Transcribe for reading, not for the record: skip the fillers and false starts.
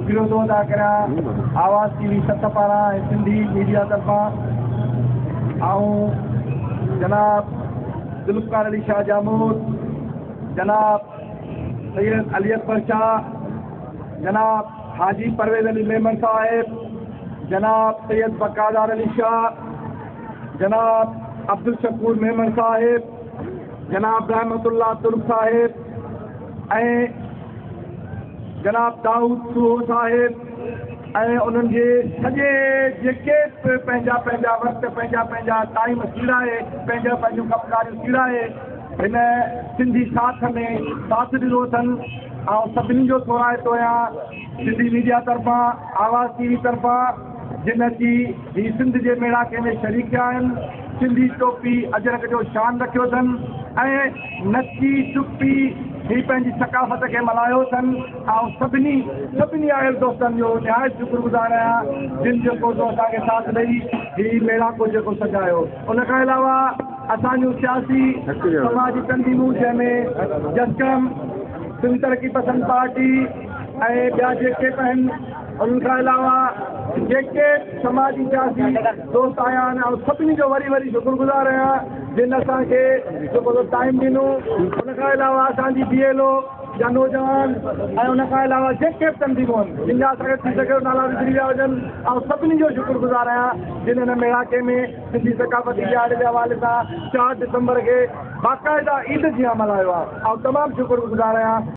शुक्रिया थो अदा करियां आवाज़ TV 7 पारां ऐं सिंधी मीडिया तरफ़ां ऐं जनाब जुल्फ़कार अली शाह जामूद, जनाब सैयद अली अकबर शाह, जनाब हाजी परवेज़ अली मेमन साहिब, जनाब सैयद बकादार अली शाह, जनाब अब्दुल शकूर मेमन साहिब, जनाब रहमतुल्लाह तुर्क साहिब ऐं जनाब दाऊद सूहो साहिब ऐं उन्हनि जे सॼे जेके पंहिंजा पंहिंजा वक़्तु पंहिंजा टाइम सीड़ाए पंहिंजूं कमकारियूं सीड़ाए हिन सिंधी साथ में साथ ॾिनो अथनि ऐं सभिनी जो थोराइतो आहियां सिंधी मीडिया तरफ़ां आवाज़ TV तरफ़ां जिन अची ही सिंध जे मेड़ाके में शरीक थिया आहिनि। सिंधी टोपी अजरक जो शान रखियो अथनि ऐं नची टुपी ही पंहिंजी सकाफ़त खे मल्हायो अथनि ऐं सभिनी आयल दोस्तनि जो निहायत शुक्रगुज़ार आहियां जिन जेको असांखे साथ ॾेई ही मेड़ाको जेको सजायो। उन खां अलावा असांजूं सियासी समाजी तंज़ीमूं जंहिंमें जस्कम सिंध तरक़ी पसंद पार्टी ऐं ॿिया जेके बि आहिनि उन्हनि खां अलावा जेके समाजी सियासी दोस्त आया आहिनि ऐं सभिनी जो वरी शुक्रगुज़ार आहियां जिन असांखे जेको टाइम ॾिनो। उन खां अलावा असांजी BLO जा नौजवान ऐं उन खां अलावा जेके बि तंज़ीमूं आहिनि जिन जा असांखे थी सघे नाला विसरी विया हुजनि ऐं सभिनी जो शुक्रगुज़ार आहियां जिन हिन मेड़ाके में सिंधी सकाफ़ती ॾियारे जे हवाले सां 4 दिसंबर खे बाक़ाइदा ईद जीअं मल्हायो आहे ऐं तमामु शुक्रगुज़ार आहियां।